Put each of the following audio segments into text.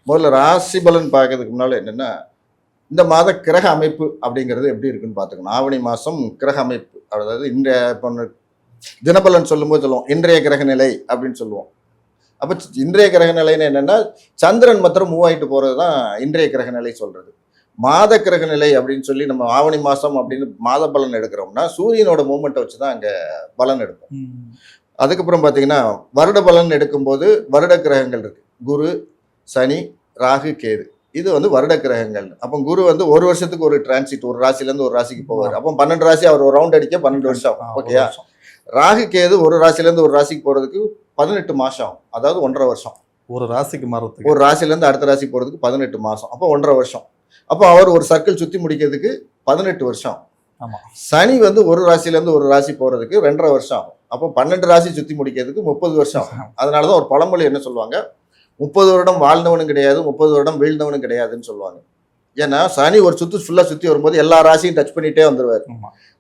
முதல்ல ராசி பலன் பார்க்கறதுக்கு முன்னால என்னன்னா, இந்த மாத கிரக அமைப்பு அப்படிங்கிறது எப்படி இருக்குன்னு பார்த்துக்கணும். ஆவணி மாசம் கிரக அமைப்பு. அதாவது இன்றைய இப்போ தினபலன் சொல்லும்போது சொல்லுவோம், இன்றைய கிரக நிலை அப்படின்னு சொல்லுவோம். அப்ப இன்றைய கிரக நிலைன்னு என்னன்னா, சந்திரன் மாத்திரம் மூவ் ஆயிட்டு போறது தான் இன்றைய கிரக நிலை சொல்றது. மாத கிரக நிலை அப்படின்னு சொல்லி நம்ம ஆவணி மாசம் அப்படின்னு மாத பலன் எடுக்கிறோம்னா, சூரியனோட மூவ்மெண்ட்டை வச்சு தான் அங்க பலன் எடுப்போம். அதுக்கப்புறம் பார்த்தீங்கன்னா, வருட பலன் எடுக்கும்போது வருட கிரகங்கள் இருக்கு. குரு, சனி, ராகு, கேது. இது வந்து வருட கிரகங்கள். அப்போ குரு வந்து ஒரு வருஷத்துக்கு ஒரு டிரான்சிட், ஒரு ராசிலேருந்து ஒரு ராசிக்கு போவார். அப்போ 12 ராசி அவர் ஒரு ரவுண்ட் அடிக்க 12 வருஷம். ஓகேயா? ராகு கேது ஒரு ராசிலேருந்து ஒரு ராசிக்கு போறதுக்கு 18 மாசம் ஆகும். அதாவது 1.5 வருஷம். ஒரு ராசிக்கு மாறதுக்கு, ஒரு ராசிலேருந்து அடுத்த ராசி போறதுக்கு 18 மாசம். அப்போ 1.5 வருஷம். அப்போ அவர் ஒரு சர்க்கிள் சுத்தி முடிக்கிறதுக்கு 18 வருஷம். ஆமா. சனி வந்து ஒரு ராசிலேருந்து ஒரு ராசி போறதுக்கு 2.5 வருஷம் ஆகும். அப்போ 12 ராசி சுத்தி முடிக்கிறதுக்கு 30 வருஷம் ஆகும். அதனாலதான் ஒரு பழமொழி என்ன சொல்லுவாங்க, 30 வருடம் வாழ்ந்தவனும் கிடையாது, 30 வருடம் வீழ்ந்தவனும் கிடையாதுன்னு சொல்லுவாங்க. ஏன்னா சனி ஒரு ஃபுல்லா சுத்தி வரும்போது எல்லா ராசியும் டச் பண்ணிட்டே வந்துருவார்.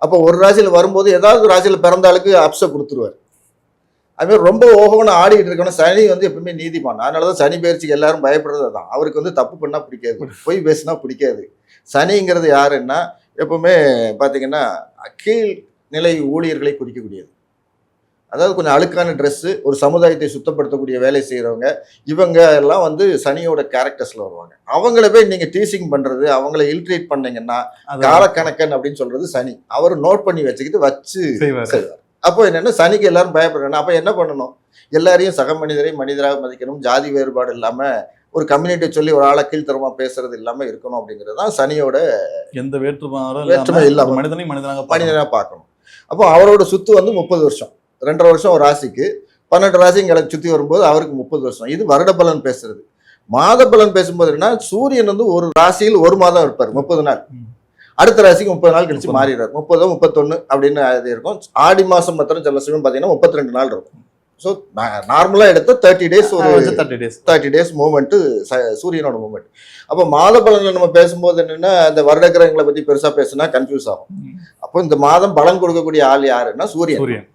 அப்போ ஒரு ராசியில வரும்போது ஏதாவது ராசியில பிறந்த ஆளுக்கு அப்ச கொடுத்துருவார். அதுமாதிரி ரொம்ப ஓகோன்னு ஆடிட்டு இருக்கணும். சனி வந்து எப்பவுமே நீதிமான். அதனாலதான் சனி பயிற்சிக்கு எல்லாரும் பயப்படுறது தான். அவருக்கு வந்து தப்பு பண்ணா பிடிக்காது, பொய் பேசினா பிடிக்காது. சனிங்கிறது யாருன்னா எப்பவுமே பாத்தீங்கன்னா கீழ் நிலை ஊழியர்களை குறிக்கக்கூடியது. அதாவது கொஞ்சம் அழுக்கான ட்ரெஸ்ஸு, ஒரு சமுதாயத்தை சுத்தப்படுத்தக்கூடிய வேலை செய்கிறவங்க, இவங்க எல்லாம் வந்து சனியோட கேரக்டர்ஸில் வருவாங்க. அவங்கள போய் நீங்கள் டீசிங் பண்ணுறது, அவங்கள இல்ட்ரேட் பண்ணீங்கன்னா காலக்கணக்கன் அப்படின்னு சொல்கிறது சனி. அவர் நோட் பண்ணி வச்சுக்கிட்டு வச்சு செய்வார். அப்போ என்னென்னா சனிக்கு எல்லாரும் பயப்படுறாங்க. அப்போ என்ன பண்ணணும், எல்லாரையும் சக மனிதரை மனிதராக மதிக்கணும், ஜாதி வேறுபாடு இல்லாமல் ஒரு கம்யூனிட்டி சொல்லி ஒரு ஆளை கீழ்த்தரமாக பேசுறது இல்லாமல் இருக்கணும். அப்படிங்கிறது தான் சனியோட எந்த வேற்றுமை இல்லாமல் மனிதனாக பார்க்கணும். அப்போ அவரோட சுத்து வந்து 30 வருஷம், 2.5 வருஷம் ஒரு ராசிக்கு, 12 ராசிங்களை சுற்றி வரும்போது அவருக்கு 30 வருஷம். இது வருட பலன் பேசுறது. மாத பலன் பேசும்போது என்ன, சூரியன் வந்து ஒரு ராசியில் ஒரு மாதம் இருப்பார், 30 நாள். அடுத்த ராசிக்கு 30 நாள் கழிச்சு மாறிடுறார். 30, 31 அப்படின்னு அது இருக்கும். ஆடி மாசம் மாத்திரம் சில சமயம் பார்த்தீங்கன்னா 32 நாள் இருக்கும். ஸோ நார்மலாக எடுத்த 30 டேஸ், ஒரு 30 டேஸ் மூவ்மெண்ட்டு சூரியனோட மூவ்மெண்ட். அப்போ மாத பலன்கள் நம்ம பேசும்போது என்னன்னா, அந்த வருட கிரகங்களை பற்றி பெருசாக பேசுனா கன்ஃபியூஸ் ஆகும். அப்போ இந்த மாதம் பலன் கொடுக்கக்கூடிய ஆள் யாருன்னா சூரியன்.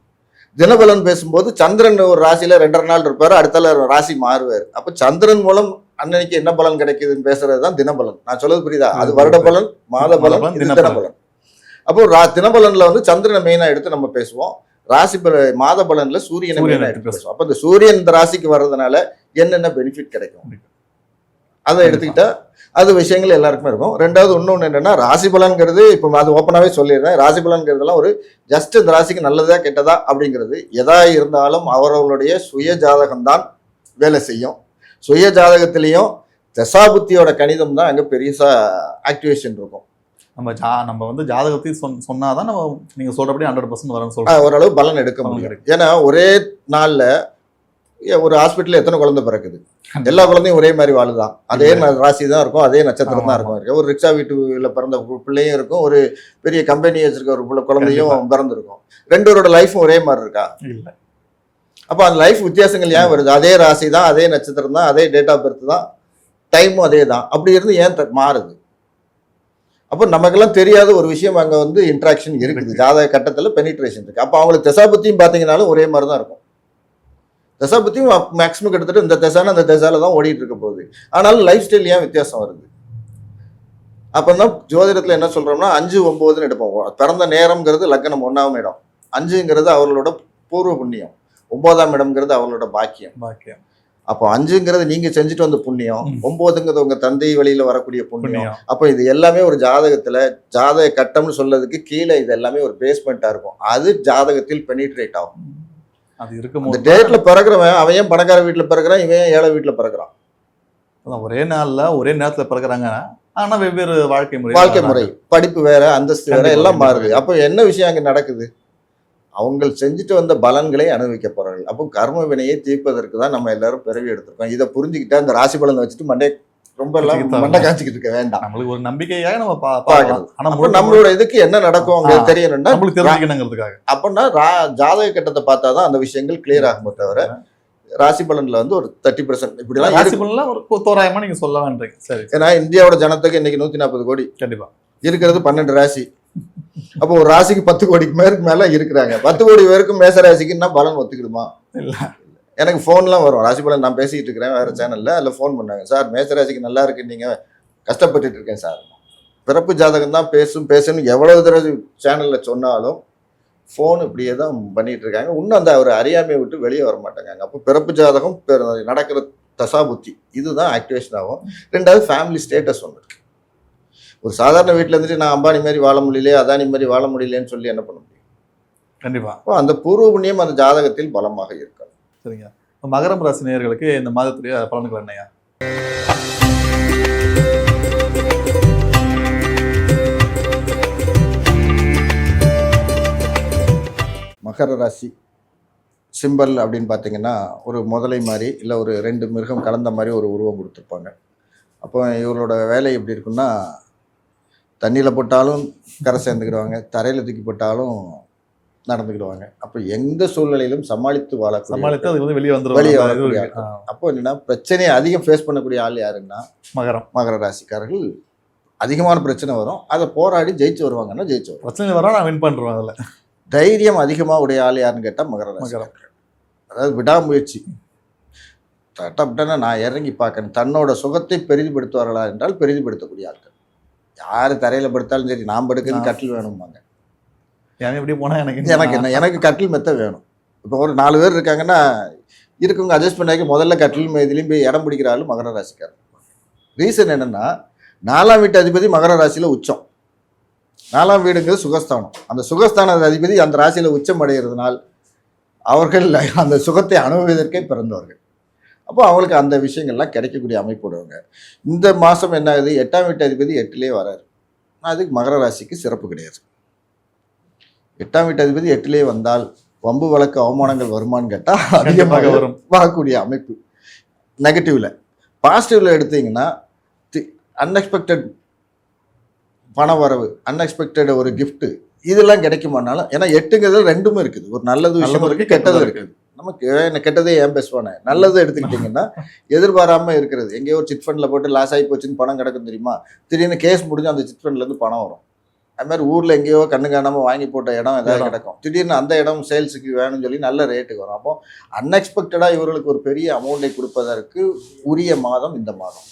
தினபலன் பேசும்போது சந்திரன் ஒரு ராசியில 2.5 நாள் இருப்பாரு, அடுத்த ராசி மாறுவார். அப்ப சந்திரன் மூலம் அன்னைக்கு என்ன பலன் கிடைக்குதுன்னு பேசுறதுதான் தினபலன். நான் சொல்றது புரியுதா? அது வருட பலன், மாத பலன், தினபலன். அப்போ தினபலன்ல வந்து சந்திரனை மெயினா எடுத்து நம்ம பேசுவோம். ராசி மாத பலன்ல சூரியனை மெயினா எடுத்து பேசுவோம். அப்ப இந்த சூரியன் இந்த ராசிக்கு வர்றதுனால என்னென்ன பெனிஃபிட் கிடைக்கும் அதை எடுத்துக்கிட்டா அது விஷயங்கள் எல்லாருக்குமே இருக்கும். ரெண்டாவது இன்னொன்று என்னன்னா, ராசி பலன்கிறது இப்போ அது ஓப்பனாகவே சொல்லிடுறேன். ராசி பலன்கிறதுலாம் ஒரு ஜஸ்ட் இந்த ராசிக்கு நல்லதா கெட்டதா அப்படிங்கிறது எதா இருந்தாலும் அவர்களுடைய சுய ஜாதகம் தான் வேலை செய்யும். சுய ஜாதகத்திலையும் தசாபுத்தியோட கணிதம் தான் அங்கே பெருசா ஆக்டிவேஷன் இருக்கும். நம்ம வந்து ஜாதகத்தையும் சொன்னாதான் நம்ம நீங்க சொல்றபடி 100% வரணும் சொல்றோம், ஓரளவு பலன் எடுக்க முடியும். ஏன்னா ஒரே நாள்ல ஒரு ஹாஸ்பிட்டல் எத்தனை குழந்தை பிறக்குது, எல்லா குழந்தையும் ஒரே மாதிரி வாழுதான், அதே ராசி தான் இருக்கும், அதே நட்சத்திரம் தான் இருக்கும். ஒரு ரிக்ஷா வீட்டுல பிறந்த பிள்ளையும் இருக்கும், ஒரு பெரிய கம்பெனி வச்சிருக்க ஒரு குழந்தையும் பிறந்திருக்கும். ரெண்டோட லைஃபும் ஒரே மாதிரி இருக்கா? இல்லை. அப்போ அந்த லைஃப் வித்தியாசங்கள் ஏன் வருது? அதே ராசி தான், அதே நட்சத்திரம் தான், அதே டேட் ஆஃப் பர்த் தான், டைமும் அதே தான். அப்படி இருந்து ஏன் மாறுது? அப்போ நமக்கெல்லாம் தெரியாத ஒரு விஷயம் அங்கே வந்து இன்ட்ராக்ஷன் இருக்குது. ஜாதக கட்டத்தில் பெனிட்ரேஷன் இருக்கு. அப்போ அவங்களுக்கு தசாபத்தியும் பார்த்தீங்கன்னாலும் ஒரே மாதிரி தான் இருக்கும். தசாபத்தியும் மேக்ஸிமம் கிட்டத்தட்ட இந்த தசான அந்த தசால தான் ஓடிட்டு இருக்க போகுது. ஆனாலும் லைஃப் ஸ்டைல் ஏன் வித்தியாசம் வருது? அப்பதான் ஜோதிடத்துல என்ன சொல்றோம்னா 5, 9ன்னு எடுப்போம். பிறந்த நேரம்ங்கிறது லக்னம் 1ஆம் இடம், 5ங்கிறது அவர்களோட பூர்வ புண்ணியம், 9ஆம் இடம்ங்கிறது அவர்களோட பாக்கியம். அப்போ 5ங்கிறது நீங்க செஞ்சுட்டு வந்த புண்ணியம், 9ங்கிறது உங்க தந்தை வழியில வரக்கூடிய புண்ணியம். அப்போ இது எல்லாமே ஒரு ஜாதகத்துல ஜாதக கட்டம்னு சொல்றதுக்கு கீழே இது எல்லாமே ஒரு பேஸ்மெண்டா இருக்கும். அது ஜாதகத்தில் பெனிட்ரேட் ஆகும். அது இருக்கும். இந்த டேட்ல பிறகுறவன் அவன் ஏன் பணக்கார வீட்டுல பிறகுறான், இவன் ஏழை வீட்டுல பிறகுறான்? ஒரே நாள்ல ஒரே நேரத்துல பிறகுறாங்க, ஆனா வெவ்வேறு வாழ்க்கை முறை, படிப்பு வேற, அந்தஸ்து வேற, எல்லாம் மாறுது. அப்போ என்ன விஷயம் அங்க நடக்குது? அவங்க செஞ்சுட்டு வந்த பலன்களை அனுபவிக்க போறார்கள். அப்போ கர்ம வினையை தீர்ப்பதற்கு தான் நம்ம எல்லாரும் பிறவி எடுத்திருக்கோம். இதை புரிஞ்சுக்கிட்டா அந்த ராசி பலனை வச்சுட்டு ரொம்ப எல்லாம் மண்டை காய்ச்சிக்கிட்டு இருக்க வேண்டாம். நம்மளுக்கு ஒரு நம்பிக்கையாக நம்ம பார்க்கலாம். ஆனா நம்மளோட இதுக்கு என்ன நடக்கும் அங்க தெரியணும்னா தெரிஞ்சுக்கணுங்கிறதுக்காக. அப்படின்னா ஜாதக கட்டத்தை பார்த்தாதான் அந்த விஷயங்கள் கிளியர் ஆகுமே தவிர ராசி பலன்ல வந்து ஒரு 30% இப்படிலாம் ராசி பலன்ல ஒரு தோராயமா நீங்க சொல்ல வேண்டீங்க. சரி. ஏன்னா இந்தியாவோட ஜனத்துக்கு இன்னைக்கு 140 கோடி கண்டிப்பா இருக்கிறது 12 ராசி. அப்போ ஒரு ராசிக்கு 10 கோடிக்கு மேற்கு மேல இருக்கிறாங்க. 10 கோடி பேருக்கும் மேச ராசிக்குன்னா பலன் ஒத்துக்கிடுமா? இல்ல. எனக்கு ஃபோன்லாம் வரும். ராசி பலன் நான் பேசிக்கிட்டு இருக்கிறேன் வேறு சேனலில், அதில் ஃபோன் பண்ணாங்க. சார் மேசராசிக்கு நல்லா இருக்கு, நீங்கள் கஷ்டப்பட்டுட்டு இருக்கேன் சார். பிறப்பு ஜாதகம் தான் பேசணும் எவ்வளவு தடவை சேனலில் சொன்னாலும் ஃபோன் இப்படியே தான் பண்ணிகிட்டு இருக்காங்க. இன்னும் அந்த ஒரு அறியாமையை விட்டு வெளியே வர மாட்டேங்காங்க. அப்போ பிறப்பு ஜாதகம் நடக்கிற தசாபுத்தி இதுதான் ஆக்டிவேஷன் ஆகும். ரெண்டாவது ஃபேமிலி ஸ்டேட்டஸ் ஒன்று இருக்குது. ஒரு சாதாரண வீட்டில் இருந்துட்டு நான் அம்பானி மாதிரி வாழ முடியலையே, அதானி மாதிரி வாழ முடியலன்னு சொல்லி என்ன பண்ண முடியும்? கண்டிப்பாக. அப்போ அந்த பூர்வ புண்ணியம் அந்த ஜாதகத்தில் பலமாக இருக்கும். சரிங்க. மகரம் ராசி நேயர்களுக்கு இந்த மாதத்துடைய பலன்கள் என்னையா? மகர ராசி சிம்பல் அப்படின்னு பார்த்தீங்கன்னா ஒரு முதலை மாதிரி இல்லை ஒரு 2 மிருகம் கலந்த மாதிரி ஒரு உருவம் கொடுத்துருப்பாங்க. அப்போ இவரோட வேலை எப்படி இருக்குன்னா, தண்ணியில் போட்டாலும் கரை சேர்ந்துக்கிடுவாங்க, தரையில் தூக்கி போட்டாலும் நடந்துக்கிடுவாங்க. அப்போ எந்த சூழ்நிலையிலும் சமாளித்து சமாளித்து அது வந்து வெளியே வெளியே வந்துடும். வரக்கூடிய அப்போ என்னன்னா பிரச்சனையை அதிகம் ஃபேஸ் பண்ணக்கூடிய ஆள் யாருன்னா மகர ராசிக்காரர்கள். அதிகமான பிரச்சனை வரும், அதை போராடி ஜெயிச்சு வருவாங்கன்னா ஜெயிச்சு வருவாங்க. பிரச்சனை வர நான் வின் பண்ணுறேன். அதில் தைரியம் அதிகமாக உடைய ஆள் யாருன்னு கேட்டால் மகர ராசி. அதாவது விடாமுயற்சி. தட்டப்பட்டனா நான் இறங்கி பார்க்கணும். தன்னோட சுகத்தை பெரிதுபடுத்துவார்களா என்றால் பெரிதுபடுத்தக்கூடிய ஆட்கள். யார் தரையில் படுத்தாலும் சரி, நான் படுக்கிறது கட்டில் வேணும்பாங்க. எப்படி போனால் எனக்கு கட்டில் மெத்த வேணும். இப்போ ஒரு 4 பேர் இருக்காங்கன்னா இருக்கவங்க அட்ஜஸ்ட் பண்ணாக்கி முதல்ல கட்டில் இதுலேயும் போய் இடம் பிடிக்கிற ஆள் மகர ராசிக்காரர். ரீசன் என்னென்னா 4ஆம் வீட்டு அதிபதி மகர ராசியில் உச்சம். 4ஆம் வீடுங்கிறது சுகஸ்தானம். அந்த சுகஸ்தான அதிபதி அந்த ராசியில் உச்சம் அடைகிறதுனால் அவர்கள் அந்த சுகத்தை அனுபவிப்பதற்கே பிறந்தவர்கள். அப்போ அவங்களுக்கு அந்த விஷயங்கள்லாம் கிடைக்கக்கூடிய அமைப்புடுவாங்க. இந்த மாதம் என்ன ஆகுது, 8ஆம் வீட்டு அதிபதி 8லே வராரு. அதுக்கு மகர ராசிக்கு சிறப்பு கிடையாது. 8ஆம் வீட்டு அதிபதி 8லே வந்தால் வம்பு வழக்கு அவமானங்கள் வருமானு கேட்டால் அதிகமாக வரும். வரக்கூடிய அமைப்பு நெகட்டிவ்ல. பாசிட்டிவ்ல எடுத்தீங்கன்னா அன்எக்ஸ்பெக்டட் பண வரவு, அன்எக்ஸ்பெக்டட் ஒரு கிஃப்ட், இதெல்லாம் கிடைக்குமானாலும். ஏன்னா 8ங்கிறது 2மே இருக்குது. ஒரு நல்லது விஷயம் இருக்குது, கெட்டதும் இருக்குது. நமக்கு கெட்டதே ஏன் பேசுவானே, நல்லது எடுத்துக்கிட்டிங்கன்னா எதிர்பாராமல் இருக்கிறது. எங்கேயோ ஒரு சிட் ஃபண்டில் போட்டு லாஸ் ஆகி போச்சுன்னு பணம் கிடக்கும் தெரியுமா, திடீர்னு கேஸ் முடிஞ்சு அந்த சிட் ஃபண்ட்லேருந்து பணம் வரும். அதுமாதிரி ஊரில் எங்கேயோ கண்ணு காணாமல் வாங்கி போட்ட இடம் ஏதாவது கிடக்கும், திடீர்னு அந்த இடம் சேல்ஸுக்கு வேணும்னு சொல்லி நல்ல ரேட்டுக்கு வரும். அப்போ அன்எக்ஸ்பெக்டடாக இவர்களுக்கு ஒரு பெரிய அமௌண்ட்டை கொடுப்பதற்கு உரிய மாதம் இந்த மாதம்.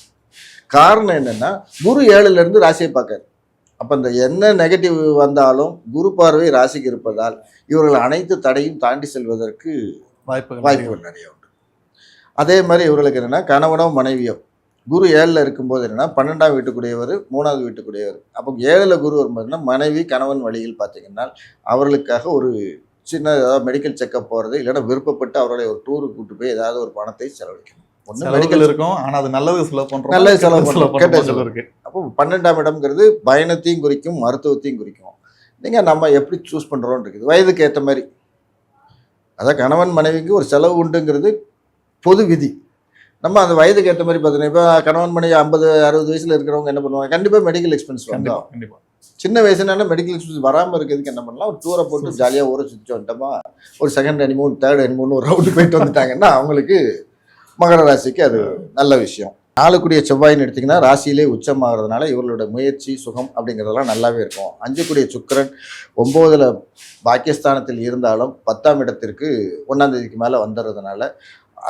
காரணம் என்னென்னா குரு 7லேருந்து ராசியை பார்க்காரு. அப்போ இந்த என்ன நெகட்டிவ் வந்தாலும் குரு பார்வை ராசிக்கு இருப்பதால் இவர்கள் அனைத்து தடையும் தாண்டி செல்வதற்கு வாய்ப்புகள் நிறைய உண்டு. அதே மாதிரி இவர்களுக்கு என்னென்னா கணவனோ மனைவியோ குரு 7ல் இருக்கும்போது என்னென்னா 12ஆம் வீட்டுக்குடையவர் 3வது வீட்டுக்குடையவர். அப்போ 7ல் குரு வரும்போதுன்னா மனைவி கணவன் வழியில் பார்த்தீங்கன்னா அவர்களுக்காக ஒரு சின்ன ஏதாவது மெடிக்கல் செக்கப் போகிறது, இல்லைன்னா விருப்பப்பட்டு அவர்களை ஒரு டூருக்கு கூப்பிட்டு போய் ஏதாவது ஒரு பணத்தை செலவழிக்கணும். ஒன்று மெடிக்கல் இருக்கும், ஆனால் அது நல்லது செலவு பண்ணுறோம், நல்லது செலவு இருக்கு. அப்போ 12ஆம் இடம்ங்கிறது பயணத்தையும் குறிக்கும், மருத்துவத்தையும் குறிக்கும். நீங்கள் நம்ம எப்படி சூஸ் பண்ணுறோன்னு இருக்குது, வயதுக்கு ஏற்ற மாதிரி. அதான் கணவன் மனைவிக்கு ஒரு செலவு உண்டுங்கிறது பொது விதி. நம்ம அந்த வயதுக்கு ஏற்ற மாதிரி பார்த்தீங்கன்னா இப்போ கணவன் மனைவி 50-60 வயசில் இருக்கிறவங்க என்ன பண்ணுவாங்க, கண்டிப்பாக மெடிக்கல் எக்ஸ்பென்ஸ் வந்தோம். கண்டிப்பாக சின்ன வயசுனால மெடிக்கல் எக்ஸ்பென்ஸ் வராமல் இருக்கிறதுக்கு என்ன பண்ணலாம், ஒரு டூரை போட்டு ஜாலியாக ஊரை சுற்றி வந்துட்டோமா, ஒரு செகண்ட் ஹனிமூன் தேர்ட் ஹனிமூன் ஒரு ரவுண்டு போயிட்டு வந்துட்டாங்கன்னா அவங்களுக்கு மகர ராசிக்கு அது நல்ல விஷயம். 4 செவ்வாயின்னு எடுத்திங்கன்னா ராசியிலே உச்சமாகிறதுனால இவர்களோட முயற்சி சுகம் அப்படிங்கிறதெல்லாம் நல்லாவே இருக்கும். 5 சுக்கிரன் 9ல் பாக்கியஸ்தானத்தில் இருந்தாலும் 10ஆம் இடத்திற்கு 1ஆம் தேதிக்கு மேலே வந்துடுறதுனால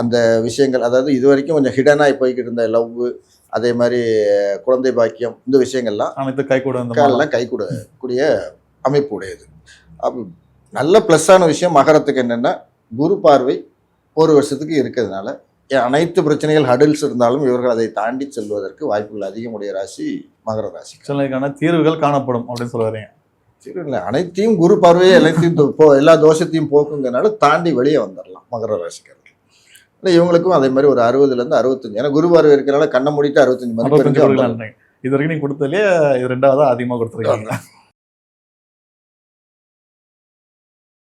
அந்த விஷயங்கள், அதாவது இது வரைக்கும் கொஞ்சம் ஹிடனாக போய்கிட்டு இருந்த லவ், அதே மாதிரி குழந்தை பாக்கியம், இந்த விஷயங்கள்லாம் கைகூடக்கூடிய அமைப்பு உடையது. அப்போ நல்ல ப்ளஸ்ஸான விஷயம் மகரத்துக்கு என்னென்னா குரு பார்வை 1 வருஷத்துக்கு இருக்கிறதுனால அனைத்து பிரச்சனைகள் ஹடில்ஸ் இருந்தாலும் இவர்கள் அதை தாண்டி செல்வதற்கு வாய்ப்புகள் அதிகமுடைய ராசி மகர ராசி. சிலருக்கான தீர்வுகள் காணப்படும் அப்படின்னு சொல்லுவாங்க. தீர்வு இல்லை, அனைத்தையும் குரு பார்வையை எல்லாத்தையும் எல்லா தோஷத்தையும் போக்குங்கிறனால தாண்டி வெளியே வந்துடலாம் மகர ராசிக்காரர்கள். இவங்களுக்கும் அதே மாதிரி ஒரு 60லேருந்து 65, ஏன்னா குரு பார்வை இருக்கிறனால கண்ணை மூடிட்டு 65 மதிப்பு. இது வரைக்கும் நீங்க கொடுத்ததுலேயே இது 2வது அதிகமாக கொடுத்துருக்காங்க.